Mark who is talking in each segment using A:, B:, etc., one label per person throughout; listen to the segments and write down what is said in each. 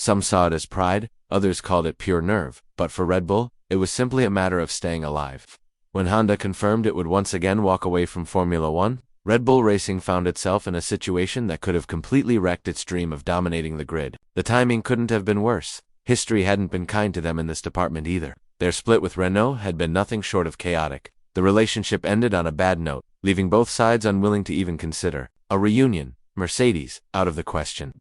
A: Some saw it as pride, others called it pure nerve, but for Red Bull, it was simply a matter of staying alive. When Honda confirmed it would once again walk away from Formula One, Red Bull Racing found itself in a situation that could have completely wrecked its dream of dominating the grid. The timing couldn't have been worse. History hadn't been kind to them in this department either. Their split with Renault had been nothing short of chaotic. The relationship ended on a bad note, leaving both sides unwilling to even consider a reunion. Mercedes, out of the question.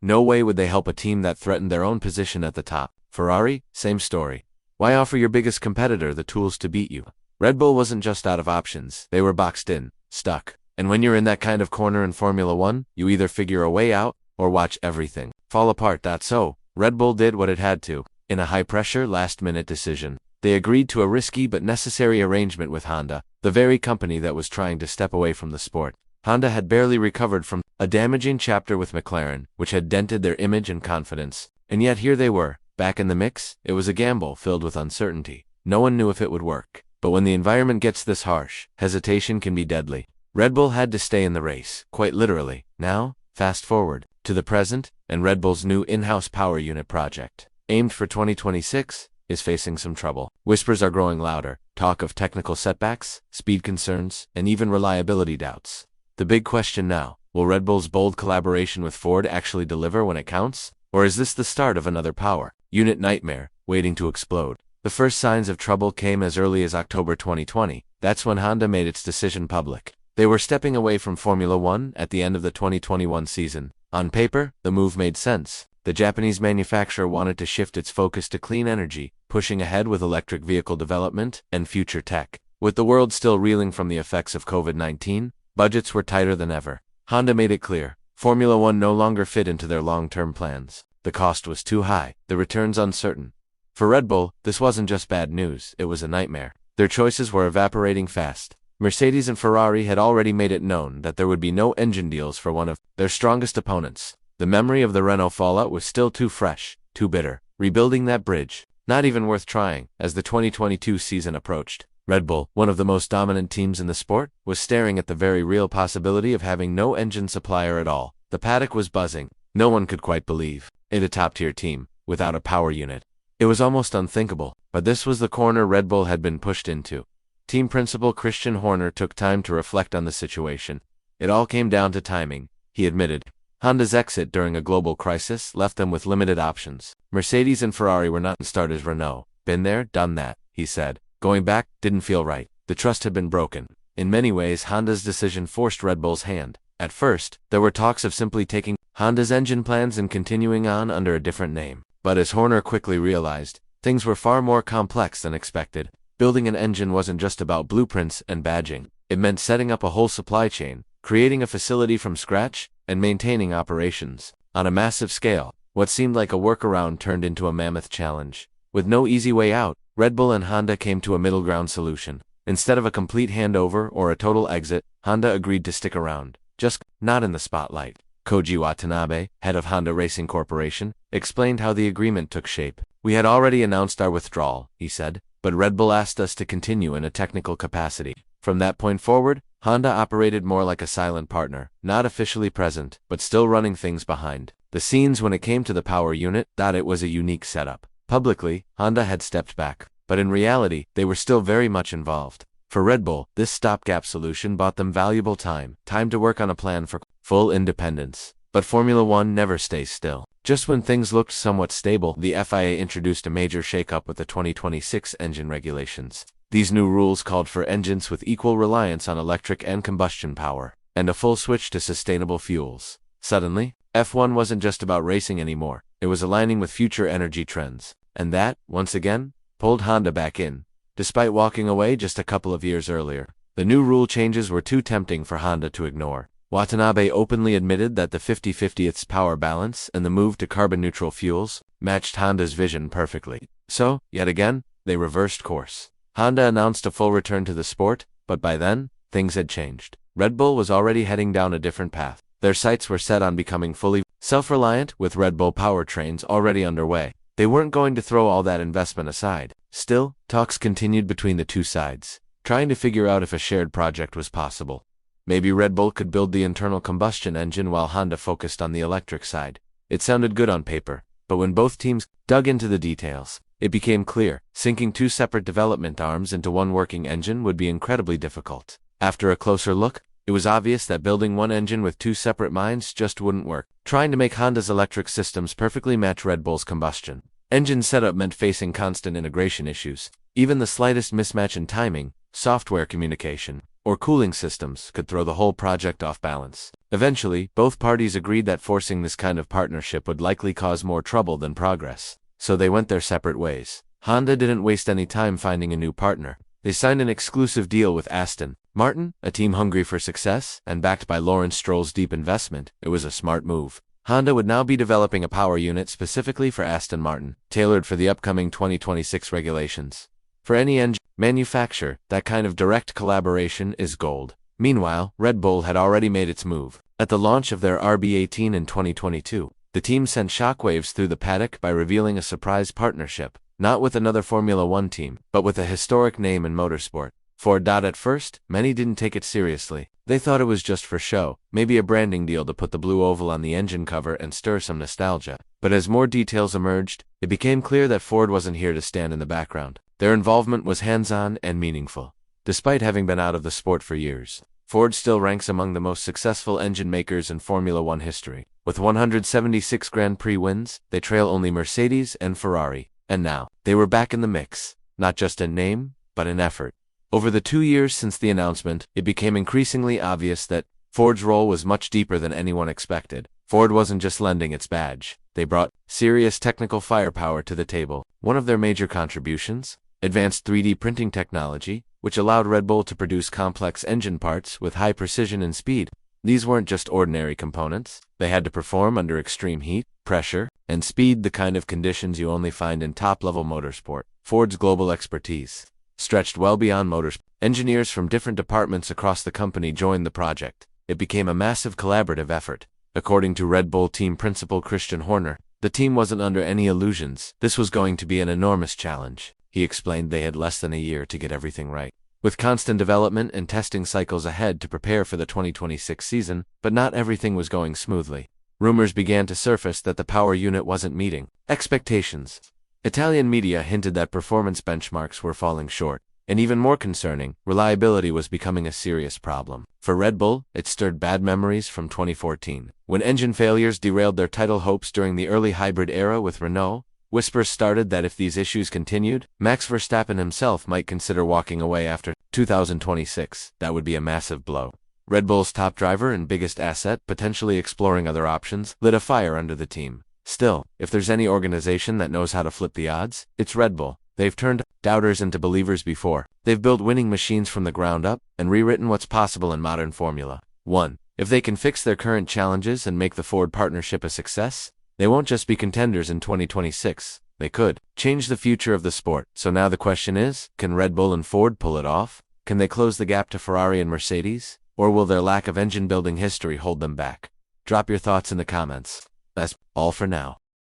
A: No way would they help a team that threatened their own position at the top. Ferrari, same story. Why offer your biggest competitor the tools to beat you? Red Bull wasn't just out of options, they were boxed in, stuck. And when you're in that kind of corner in Formula One, you either figure a way out, or watch everything fall apart. So, Red Bull did what it had to. In a high-pressure, last-minute decision, they agreed to a risky but necessary arrangement with Honda, the very company that was trying to step away from the sport. Honda had barely recovered from a damaging chapter with McLaren, which had dented their image and confidence. And yet here they were, back in the mix. It was a gamble filled with uncertainty. No one knew if it would work. But when the environment gets this harsh, hesitation can be deadly. Red Bull had to stay in the race, quite literally. Now, fast forward to the present, and Red Bull's new in-house power unit project, aimed for 2026, is facing some trouble. Whispers are growing louder, talk of technical setbacks, speed concerns, and even reliability doubts. The big question now, will Red Bull's bold collaboration with Ford actually deliver when it counts? Or is this the start of another power unit nightmare, waiting to explode? The first signs of trouble came as early as October 2020. That's when Honda made its decision public. They were stepping away from Formula One at the end of the 2021 season. On paper, the move made sense. The Japanese manufacturer wanted to shift its focus to clean energy, pushing ahead with electric vehicle development and future tech. With the world still reeling from the effects of COVID-19, budgets were tighter than ever. Honda made it clear, Formula One no longer fit into their long-term plans. The cost was too high, the returns uncertain. For Red Bull, this wasn't just bad news, it was a nightmare. Their choices were evaporating fast. Mercedes and Ferrari had already made it known that there would be no engine deals for one of their strongest opponents. The memory of the Renault fallout was still too fresh, too bitter. Rebuilding that bridge, not even worth trying. As the 2022 season approached, Red Bull, one of the most dominant teams in the sport, was staring at the very real possibility of having no engine supplier at all. The paddock was buzzing. No one could quite believe it, a top-tier team, without a power unit. It was almost unthinkable, but this was the corner Red Bull had been pushed into. Team principal Christian Horner took time to reflect on the situation. It all came down to timing, he admitted. Honda's exit during a global crisis left them with limited options. Mercedes and Ferrari were not as start as Renault. Been there, done that, he said. Going back didn't feel right. The trust had been broken. In many ways, Honda's decision forced Red Bull's hand. At first, there were talks of simply taking Honda's engine plans and continuing on under a different name. But as Horner quickly realized, things were far more complex than expected. Building an engine wasn't just about blueprints and badging. It meant setting up a whole supply chain, creating a facility from scratch, and maintaining operations on a massive scale. What seemed like a workaround turned into a mammoth challenge. With no easy way out, Red Bull and Honda came to a middle ground solution. Instead of a complete handover or a total exit, Honda agreed to stick around, just not in the spotlight. Koji Watanabe, head of Honda Racing Corporation, explained how the agreement took shape. We had already announced our withdrawal, he said, but Red Bull asked us to continue in a technical capacity. From that point forward, Honda operated more like a silent partner, not officially present, but still running things behind the scenes when it came to the power unit. It was a unique setup. Publicly, Honda had stepped back, but in reality, they were still very much involved. For Red Bull, this stopgap solution bought them valuable time to work on a plan for full independence. But Formula One never stays still. Just when things looked somewhat stable, the FIA introduced a major shakeup with the 2026 engine regulations. These new rules called for engines with equal reliance on electric and combustion power, and a full switch to sustainable fuels. Suddenly, F1 wasn't just about racing anymore, it was aligning with future energy trends. And that, once again, pulled Honda back in. Despite walking away just a couple of years earlier, the new rule changes were too tempting for Honda to ignore. Watanabe openly admitted that the 50-50ths power balance and the move to carbon-neutral fuels matched Honda's vision perfectly. So, yet again, they reversed course. Honda announced a full return to the sport, but by then, things had changed. Red Bull was already heading down a different path. Their sights were set on becoming fully self-reliant, with Red Bull powertrains already underway. They weren't going to throw all that investment aside. Still, talks continued between the two sides, trying to figure out if a shared project was possible. Maybe Red Bull could build the internal combustion engine while Honda focused on the electric side. It sounded good on paper, But when both teams dug into the details, it became clear, sinking two separate development arms into one working engine would be incredibly difficult. After a closer look, it was obvious that building one engine with two separate minds just wouldn't work. Trying to make Honda's electric systems perfectly match Red Bull's combustion engine setup meant facing constant integration issues. Even the slightest mismatch in timing, software communication, or cooling systems could throw the whole project off balance. Eventually, both parties agreed that forcing this kind of partnership would likely cause more trouble than progress, so they went their separate ways. Honda didn't waste any time finding a new partner. They signed an exclusive deal with Aston Martin, a team hungry for success, and backed by Lawrence Stroll's deep investment. It was a smart move. Honda would now be developing a power unit specifically for Aston Martin, tailored for the upcoming 2026 regulations. For any engine manufacturer, that kind of direct collaboration is gold. Meanwhile, Red Bull had already made its move. At the launch of their RB18 in 2022, the team sent shockwaves through the paddock by revealing a surprise partnership, not with another Formula One team, but with a historic name in motorsport. Ford. At first, many didn't take it seriously. They thought it was just for show, maybe a branding deal to put the blue oval on the engine cover and stir some nostalgia. But as more details emerged, it became clear that Ford wasn't here to stand in the background. Their involvement was hands-on and meaningful. Despite having been out of the sport for years, Ford still ranks among the most successful engine makers in Formula One history. With 176 Grand Prix wins, they trail only Mercedes and Ferrari. And now, they were back in the mix, not just in name, but in effort. Over the 2 years since the announcement, it became increasingly obvious that Ford's role was much deeper than anyone expected. Ford wasn't just lending its badge. They brought serious technical firepower to the table. One of their major contributions? Advanced 3D printing technology, which allowed Red Bull to produce complex engine parts with high precision and speed. These weren't just ordinary components. They had to perform under extreme heat, pressure, and speed, the kind of conditions you only find in top-level motorsport. Ford's global expertise stretched well beyond motorsport. Engineers from different departments across the company joined the project. It became a massive collaborative effort. According to Red Bull team principal Christian Horner, the team wasn't under any illusions. This was going to be an enormous challenge. He explained they had less than a year to get everything right, with constant development and testing cycles ahead to prepare for the 2026 season, but not everything was going smoothly. Rumors began to surface that the power unit wasn't meeting expectations. Italian media hinted that performance benchmarks were falling short, and even more concerning, reliability was becoming a serious problem. For Red Bull, it stirred bad memories from 2014, when engine failures derailed their title hopes during the early hybrid era with Renault. Whispers started that if these issues continued, Max Verstappen himself might consider walking away after 2026. That would be a massive blow. Red Bull's top driver and biggest asset, potentially exploring other options, lit a fire under the team. Still, if there's any organization that knows how to flip the odds, it's Red Bull. They've turned doubters into believers before. They've built winning machines from the ground up and rewritten what's possible in modern Formula One. If they can fix their current challenges and make the Ford partnership a success, they won't just be contenders in 2026. They could change the future of the sport. So now the question is, can Red Bull and Ford pull it off? Can they close the gap to Ferrari and Mercedes? Or will their lack of engine building history hold them back? Drop your thoughts in the comments. That's all for now.